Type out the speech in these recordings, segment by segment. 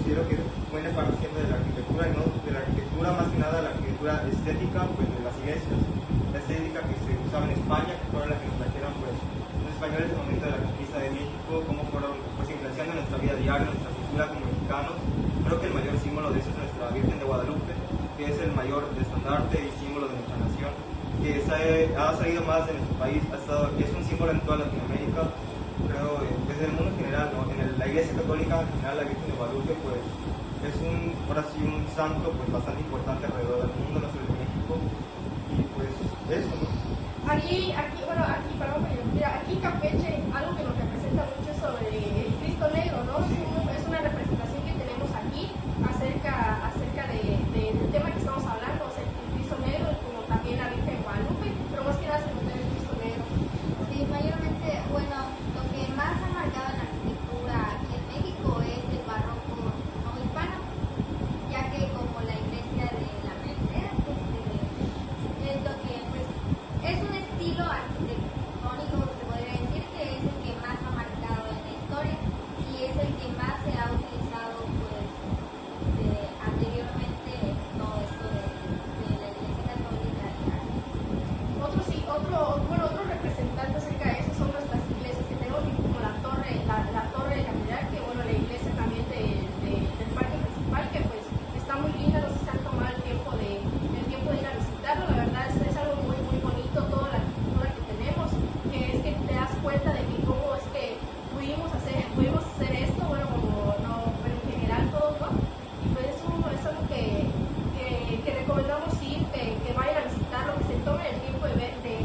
considero que es buena parte siempre de la arquitectura, y no de la arquitectura, más que nada la arquitectura estética, pues de las iglesias, la estética que se usaba en España, que fueron las que nos trajeron pues los españoles en el momento de la conquista de México, cómo fueron pues influenciando nuestra vida diaria, nuestra cultura como mexicanos. Creo que el mayor símbolo de eso es nuestra Virgen de Guadalupe, que es el mayor estandarte y símbolo de nuestra nación, que ha salido más de nuestro país, es un símbolo en toda Latinoamérica, creo, desde el mundo en general, ¿no? La Iglesia Católica en general, la Virgen de Guadalupe, pues es ahora sí un santo pues bastante importante alrededor del mundo, no solo en México, y pues eso, ¿no? Aquí Campeche, algo que nos representa mucho es sobre el Cristo Negro, ¿no? Es una representación que tenemos aquí acerca del tema que estamos hablando, o sea, el Cristo Negro, como también la Virgen de Guadalupe, pero más que nada se nos da el Cristo Negro. Sí, mayormente, bueno, lo que más ha marcado en la arquitectura aquí en México es el barroco no hispano, ya que como la iglesia de la Merced, es lo que pues es un estilo arquitectónico, se podría decir, que es el que más ha marcado en la historia y es el que más se ha utilizado pues anteriormente en todo esto de la iglesia católica. Otro representante acerca de eso son nuestras iglesias que tenemos, como la torre de la catedral, que bueno, la iglesia también del parque principal, que pues está muy linda, no sé si se han tomado el tiempo de ir a visitarlo, la verdad es algo muy muy bonito, toda la arquitectura que tenemos, que es que te das cuenta de que cómo es que pudimos hacer esto, bueno, como no, pero en general todos, ¿no? Y pues es algo que recomendamos ir, que vayan a visitarlo, que se tomen el tiempo de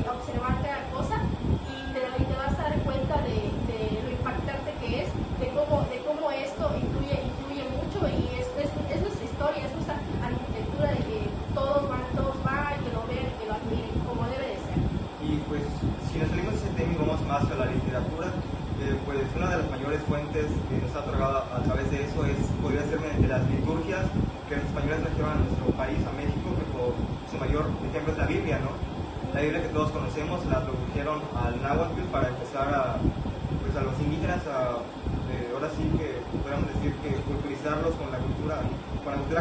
observar cada cosa y te vas a dar cuenta de lo impactante que es, de cómo esto influye mucho y es nuestra historia, es nuestra arquitectura, de que todos van, que lo vean, que lo admiren, como debe de ser. Y pues si nos salimos de ese tema y vamos más a la literatura, pues una de las mayores fuentes que nos ha otorgado a través de eso podría ser mediante las liturgias que los españoles trajeron a nuestro país, a México, que por su mayor ejemplo es la Biblia, ¿no? La Biblia que todos conocemos la tradujeron al náhuatl para empezar a los indígenas ahora sí que podríamos decir que culturizarlos con la cultura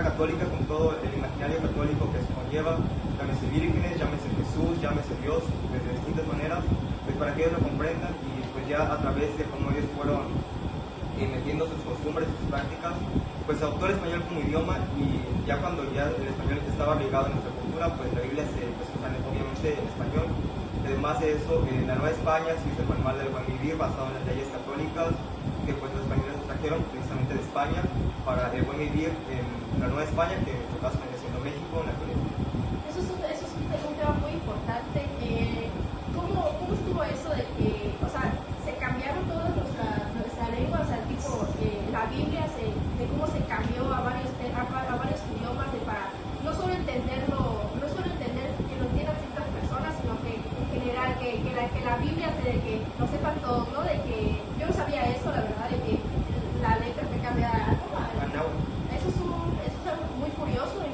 católica, con todo el imaginario católico que se conlleva, llámese vírgenes, llámese Jesús, llámese Dios, pues, de distintas maneras, pues para que ellos lo comprendan y pues ya a través de cómo ellos fueron metiendo sus costumbres, sus prácticas, pues adoptó el español como idioma y ya cuando ya el español estaba ligado a nuestra cultura, pues la Biblia se sale obviamente en español. Además de eso, en la Nueva España se hizo el manual del buen vivir basado en las leyes católicas que pues los españoles trajeron precisamente de España para el buen vivir en la Nueva España, que en nuestro caso viene siendo México, en la actualidad. Eso es un tema muy importante. ¿Cómo estuvo eso de que, o sea, se cambiaron toda nuestra lengua, o sea, tipo, la Biblia, de cómo se cambió a varios idiomas, para no solo entender que lo entiendan ciertas personas, sino que en general, que la Biblia, de que lo sepan todos, ¿no? De que yo no sabía eso, la verdad, de que la letra te cambia algo. Eso es algo muy curioso y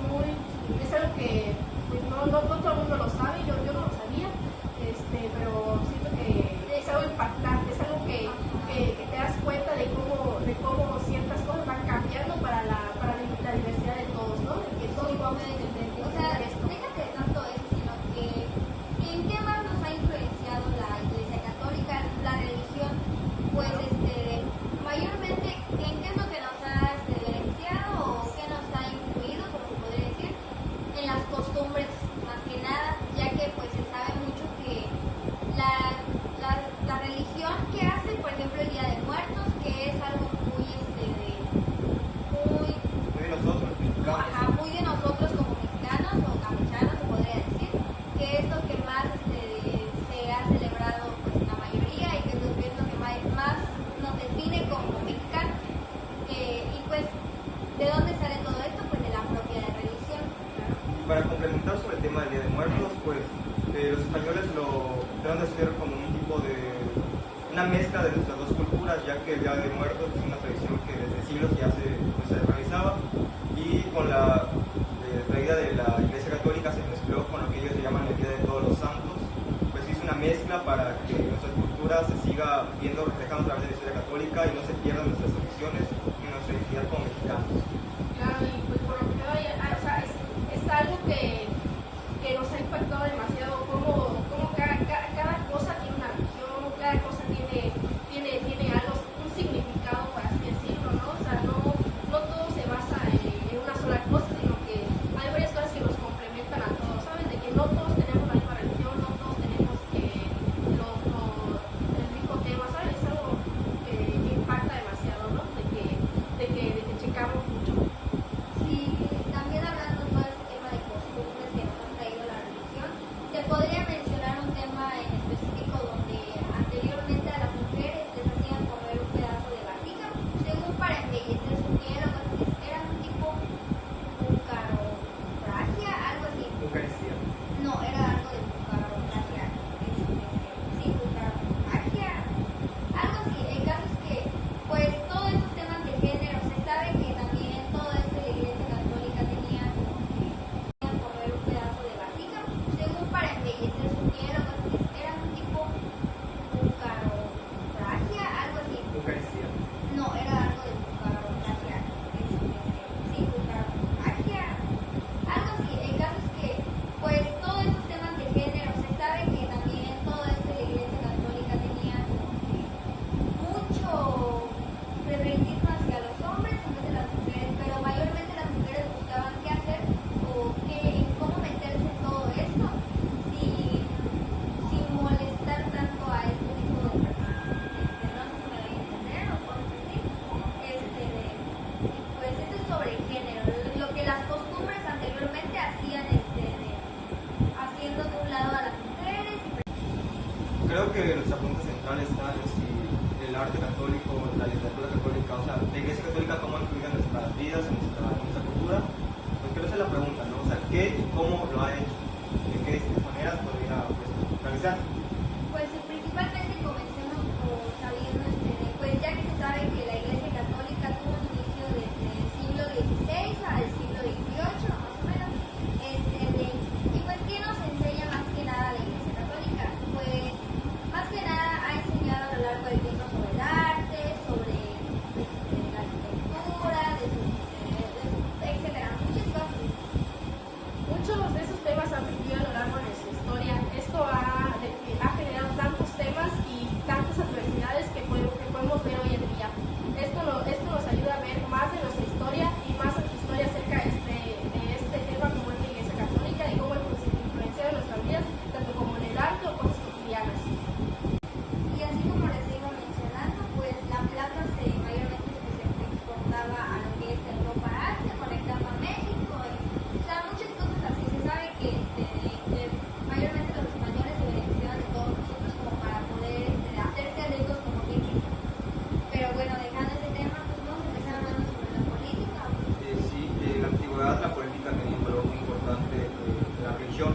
es algo que pues, no todo el mundo lo sabe, yo no lo sabía, pero siento que es algo impactante, es algo que te das cuenta de cómo ciertas cosas van cambiando para la diversidad de todos, ¿no? De que todos vamos a entender. O sea, déjate tanto eso, sino que ¿en qué más nos ha influenciado la Iglesia Católica, la religión? Pues mayormente, ¿en qué es lo que nos ha beneficiado o qué nos ha influido, como se podría decir? En las costumbres, más que nada, ya que pues se sabe mucho que la religión que hace, por ejemplo, el Día de Muertos, que es algo muy de nosotros, mexicanos. muy de nosotros como mexicanos o campechanos, se podría decir, que es lo que más se ha celebrado pues en la mayoría y que es lo que más nos define como mexicanos. Y pues, ¿de dónde sale todo esto? Pues de la propia religión. Y para complementar sobre el tema del Día de Muertos, pues los españoles lo trataron de hacer como un tipo de una mezcla de nuestras dos culturas, ya que el Día de Muertos es una tradición que desde siglos ya se realizaba, y con la traída de la Iglesia Católica se mezcló con lo que ellos llaman el Día de Todos los Santos, pues hizo una mezcla para que nuestra cultura se siga viendo reflejada a través de la historia católica y no se pierdan nuestras tradiciones y nuestra identidad como mexicanos. Claro, y pues por lo que veo, o sea, es algo que nos ha impactado demasiado, como cada cosa tiene una religión, cada cosa tiene algo, un significado, por así decirlo, ¿no? O sea, no todo se basa en una sola cosa, sino que hay varias cosas que nos complementan a todos, ¿sabes? De que no todos tenemos la misma religión, no todos tenemos el mismo tema, ¿sabes? Es algo que impacta demasiado, ¿no? De que checamos mucho. Sí, también hablando de todo ese tema de costumbres que nos han traído la religión, se podría mencionar un tema en específico donde anteriormente a las mujeres les hacían comer un pedazo de barriga, según para embellecer su piel o cosas así. Era un tipo bucaropragia, algo así. Eucaristía. No, era algo de bucaropragia. Sí, bucaropragia, algo así. El caso es que, pues, todos esos temas de género, se sabe que también todo esto de la Iglesia Católica tenía como que comer un pedazo de barriga, según para embellecer su piel o cosas así. Era un tipo bucaropragia, algo así. Eucaristía. No, era algo de bucaropragia. Sí, bucaropragia, algo así. El caso es que, pues, todos esos temas de género, se sabe que también todo esto de la Iglesia Católica tenía como que mucho favoritismo hacia los hombres en vez de las mujeres, pero mayormente las mujeres buscaban qué hacer o cómo meterse en todo esto sin molestar tanto a este tipo de personas. No sé si me doy a entender o cosas así. Pues esto es sobre el género, lo que las costumbres anteriormente hacían haciendo de un lado a las mujeres. Creo que nuestra pregunta central está en si el arte católico, la literatura católica, o sea, la Iglesia Católica, cómo ha influido en nuestras vidas, en nuestra cultura. Pues creo que esa es la pregunta, ¿no? O sea, ¿qué y cómo lo ha hecho? ¿De qué distintas maneras podría realizar? Pues principalmente comencemos por sabiendo, pues ya que se sabe que la Iglesia Católica tuvo un inicio desde el siglo XVI al siglo XVIII, más o menos, y pues ¿qué nos enseña más que nada la Iglesia Católica? Pues más que nada ha enseñado a lo largo del tiempo sobre el arte, sobre la arquitectura, etcétera, muchas cosas. Muchos de esos temas han vivido a lo largo de nuestra historia. Esto ha generado tantos temas y tantas adversidades que podemos ver hoy en día. Esto nos ayuda a ver más de nuestra historia y más de nuestra historia acerca de este tema como es la Iglesia Católica y cómo influencia en nuestras vidas, tanto como en el arte o cosas cotidianas. Y así como les iba mencionando, pues la plata mayormente se exportaba a lo que es Europa, Asia, conectando a México, o sea, muchas cosas así. Se sabe que mayormente los españoles se beneficiaban de todos nosotros como para poder hacerse ricos como bien dicen. Pero bueno, dejando ese tema, pues vamos a empezar hablando sobre la política. Sí, en la antigüedad la política tenía un valor muy importante de la religión.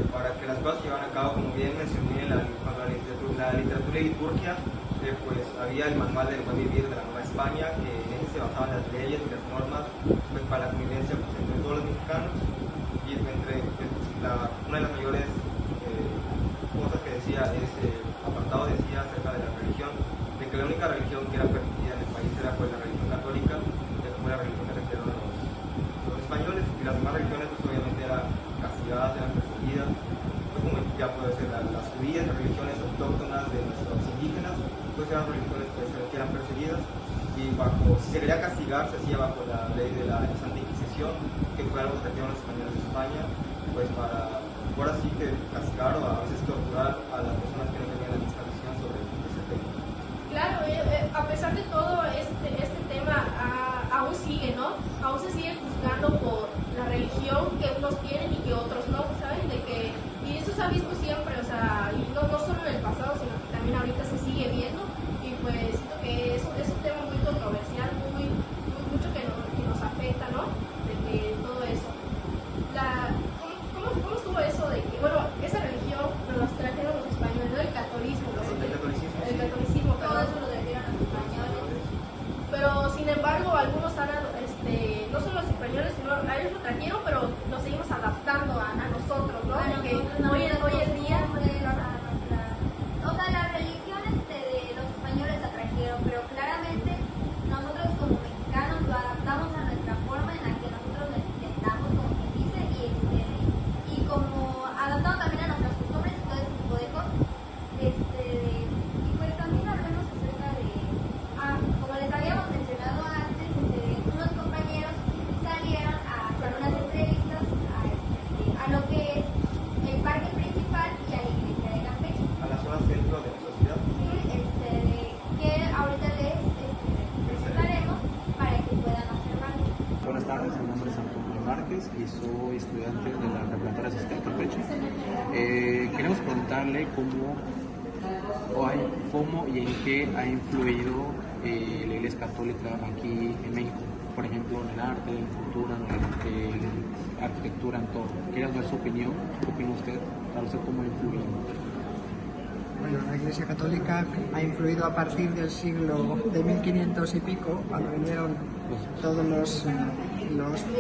Para que las cosas se llevaran a cabo, como bien mencioné, cuando la literatura y liturgia, pues había el manual del buen vivir de la Nueva España, que en ese se basaban las leyes y las normas pues, para la convivencia pues, entre todos los mexicanos. Y una de las mayores cosas que decía, apartado decía acerca de la religión, de que la única religión que era permitida en el país era pues, la religión católica, que fue la religión que trajeron los españoles, y las demás religiones pues, obviamente eran castigadas, eran perseguidas, pues, como ya puede ser las judías, las religiones autóctonas de nuestros indígenas, pues eran religiones pues, que eran perseguidas, y si se quería castigar se hacía bajo la ley de la Santa Inquisición, que fue algo que trajeron los españoles de España, pues para ahora sí que castigar o a veces torturar a las personas que no tenían la misma visión sobre ese tema. Claro, a pesar de todo, este tema aún sigue, ¿no? Aún se sigue juzgando por la religión que unos tienen y que otros no, ¿saben? Y eso se ha visto siempre, o sea, y no solo en el pasado, sino que también ahorita se sigue viendo, y pues siento que es un tema muy controversial, mucho que nos afecta, ¿no? De que todo eso. ¿Cómo estuvo eso de que, bueno, esa religión nos la trajeron los españoles, ¿no? El catolicismo, El catolicismo, sí. Todo eso lo trajeron los españoles. Pero sin embargo, algunos han, no solo los españoles, sino ellos lo trajeron, pero lo seguimos buenas tardes, mi nombre es Antonio Márquez y soy estudiante de la Preparatoria Asistente Campeche. Queremos preguntarle cómo y en qué ha influido la Iglesia Católica aquí en México, por ejemplo, en el arte, en cultura, en arquitectura, en todo. Quería ver su opinión, ¿qué opina usted? Para usted, ¿cómo ha influido? Bueno, la Iglesia Católica ha influido a partir del siglo de 1500 y pico, cuando vinieron todos los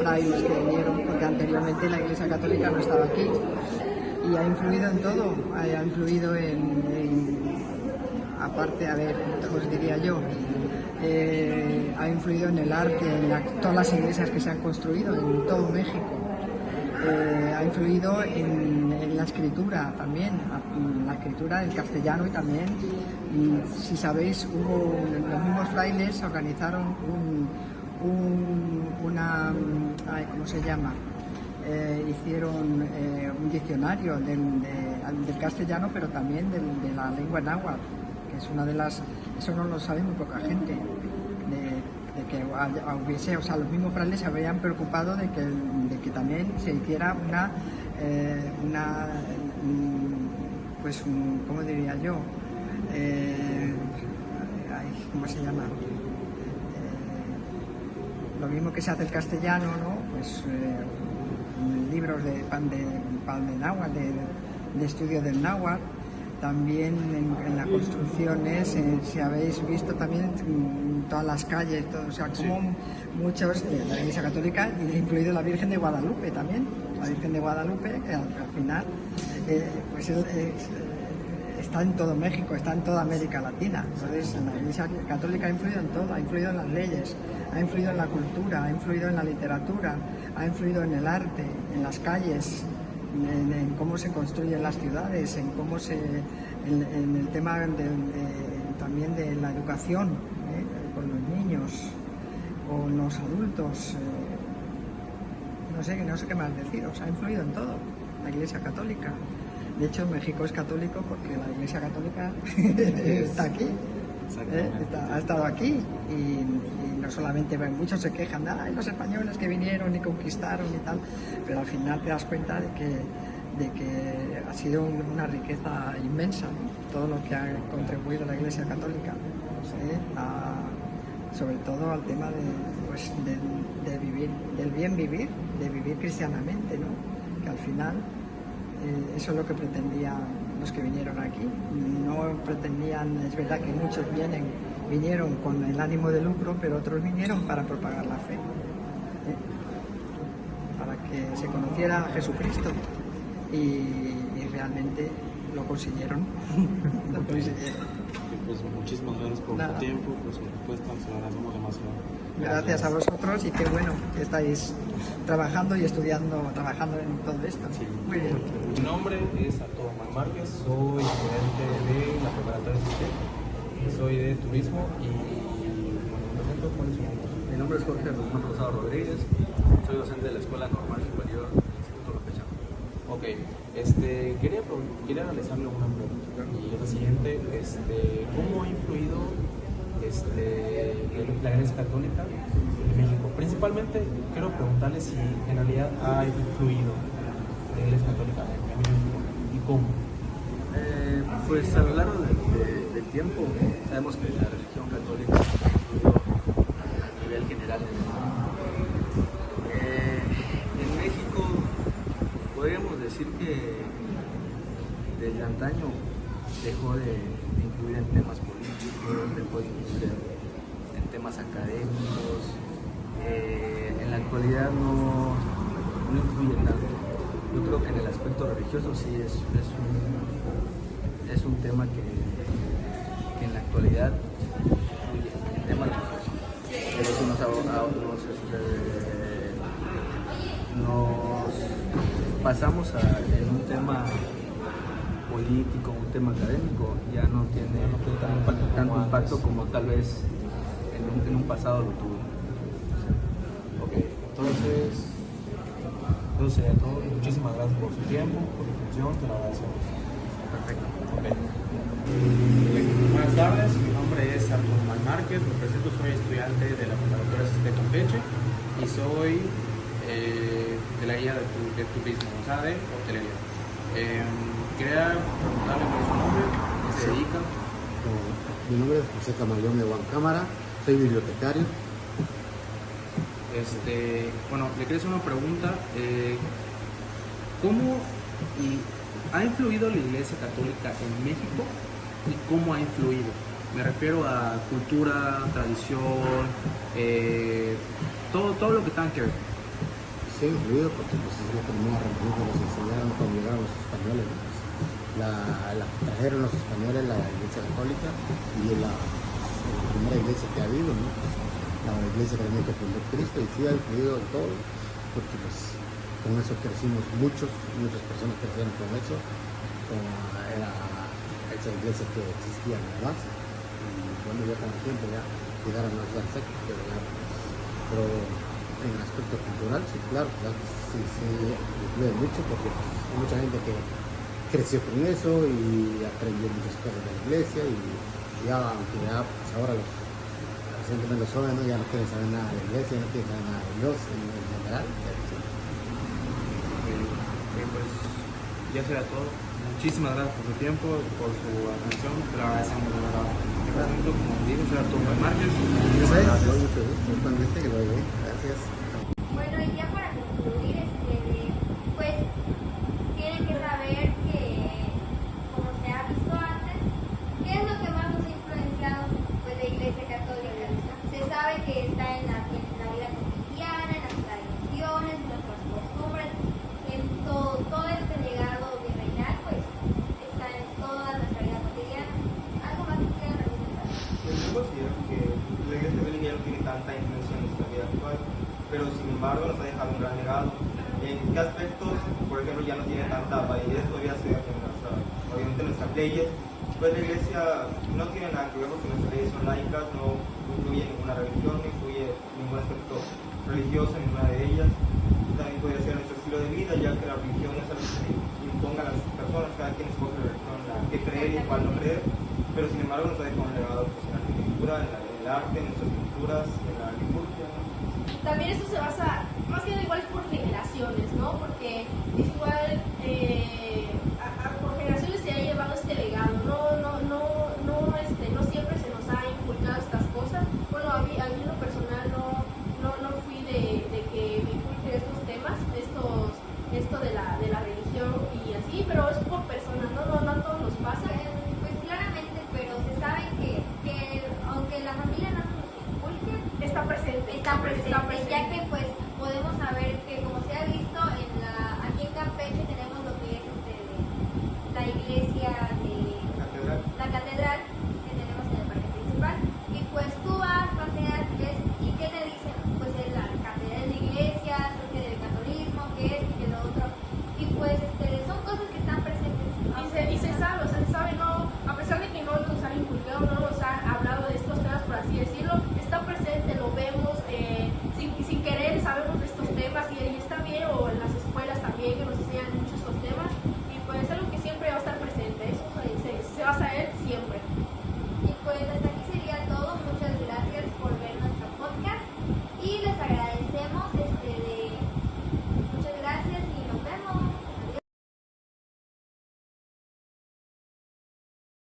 frailes que vinieron, porque anteriormente la Iglesia Católica no estaba aquí, y ha influido en todo, ha influido aparte, a ver, ¿cómo os diría yo? Ha influido en el arte, en todas las iglesias que se han construido en todo México. Ha influido en la escritura también, la escritura del castellano y también, si sabéis, los mismos frailes organizaron ¿cómo se llama? Hicieron un diccionario del castellano, pero también de la lengua náhuatl, que es una de las, eso no lo sabe muy poca gente, de que hubiese, o sea, los mismos frailes se habrían preocupado de que también se hiciera ¿cómo diría yo? ¿Cómo se llama? Lo mismo que se hace el castellano, ¿no? Pues libros de náhuatl, de estudio del náhuatl. También en las construcciones, si habéis visto también todas las calles, todo, o sea, como muchos de la Iglesia Católica, y incluido la Virgen de Guadalupe también, la Virgen de Guadalupe, que al final está en todo México, está en toda América Latina. Entonces la Iglesia Católica ha influido en todo, ha influido en las leyes, ha influido en la cultura, ha influido en la literatura, ha influido en el arte, en las calles, en cómo se construyen las ciudades, en el tema también de la educación, con los niños, con los adultos, no sé qué más deciros, ha influido en todo la Iglesia Católica. De hecho, México es católico porque la Iglesia Católica está aquí, ha estado aquí, y no solamente, muchos se quejan, los españoles que vinieron y conquistaron y tal, pero al final te das cuenta de que ha sido una riqueza inmensa, ¿no? Todo lo que ha contribuido la Iglesia Católica, sobre todo al tema de vivir, del bien vivir, de vivir cristianamente, ¿no? Que al final eso es lo que pretendían los que vinieron aquí. No pretendían, es verdad que muchos vinieron con el ánimo de lucro, pero otros vinieron para propagar la fe, para que se conociera a Jesucristo, y realmente lo consiguieron. Pues muchísimas gracias por tu tiempo, por su respuesta, se lo agradecemos demasiado. Gracias a vosotros, y qué bueno que estáis trabajando y trabajando en todo esto. Sí. Muy bien. Mi nombre es Antonio Márquez, soy estudiante de la Preparatoria Asistente, soy de turismo y ¿cuál es su nombre? Mi nombre es Jorge Román Rosado Rodríguez, soy docente de la Escuela Normal Superior del Instituto Lopechano. Ok, quería realizarle una pregunta, y es la siguiente, ¿cómo ha influido la Iglesia Católica en México? Principalmente quiero preguntarle si en realidad ha influido la Iglesia Católica en México y cómo. Pues a lo largo del tiempo sabemos que la religión católica ha influido a nivel general en el mundo. En México podríamos decir que desde antaño dejó de influir en temas políticos, dejó de influir en temas académicos. En la actualidad no influye tanto. Yo creo que en el aspecto religioso sí es un tema que en la actualidad influye en el tema religioso. Pero si nos pasamos en un tema político, un tema académico, ya no tiene tanto impacto como tal vez en un pasado lo tuvo. Ok, entonces sería todo. Muchísimas gracias por su tiempo, por su atención, te lo agradecemos. Perfecto. Buenas tardes, mi nombre es Arturo Márquez, me presento, soy estudiante de la preparatoria de Campeche y soy de la guía de turismo, o sea, de hotelería. Quería preguntarle por su nombre, ¿qué se dedica? Mi nombre es José Camaleón de Cámara, soy bibliotecario. Bueno, le quería hacer una pregunta. ¿Cómo ha influido la Iglesia Católica en México y cómo ha influido? Me refiero a cultura, tradición, todo lo que tenga que ver. Sí, ha influido porque pues, es la primera religión que nos enseñaron cuando llegaron los españoles, ¿no? La trajeron los españoles, la Iglesia Católica, y la primera iglesia que ha habido, ¿no? La iglesia también que fundó Cristo, y sí ha influido en todo, porque pues con eso crecimos muchas personas crecieron con eso, era esa iglesia que existía nada más, y bueno, ya con el tiempo ya llegaron los secos, pero en el aspecto cultural, sí, claro, sí influye mucho, porque pues, hay mucha gente que creció con eso y aprendió muchas cosas de la iglesia, y ya, aunque ya pues ahora recientemente los jóvenes, ¿no? Ya no quieren saber nada de la iglesia, no quieren saber nada de Dios en general. Pues ya será todo. Muchísimas gracias por su tiempo, por su atención, te lo agradecemos de verdad. Como digo, soy Arturo Márquez. Mucho gusto, totalmente, que lo veo. Gracias. Bueno, y ya para concluir, pues tienen que saber que, como se ha visto antes, ¿qué es lo que más nos ha influenciado? Pues la Iglesia Católica. Se sabe que está en la vida cotidiana, en las tradiciones, en nuestras costumbres, en todo este legado virreinal, pues está en toda nuestra vida cotidiana. ¿Algo más que quieran preguntar? Yo considero que la Iglesia Católica ya no tiene tanta influencia en nuestra vida actual, pero sin embargo nos ha dejado un gran legado. ¿En qué aspectos, por ejemplo, ya no tiene tanta validez todavía obviamente nuestras leyes? Pues la Iglesia no tiene nada que ver porque nuestras leyes son laicas, no influye ninguna religión, no influye ningún aspecto religioso en ninguna de ellas. También podría ser nuestro estilo de vida, ya que la religión es algo que se imponga a las personas, cada quien escoge la religión en la que creer y cuál no creer, pero sin embargo nos ha dejado un legado pues, en la arquitectura, en el arte, en nuestras pinturas, en la liturgia. También eso se basa, más que nada igual es por generaciones, ¿no? Porque es igual, por generaciones se ha llevado este legado, no siempre se nos ha inculcado estas cosas. Bueno, a mí en lo personal no fui de que me inculque estos temas, esto de la religión y así, pero es por personas, no a todos nos pasa. Pues claramente, pero se sabe que aunque la familia no nos inculque, Está presente, ya que pues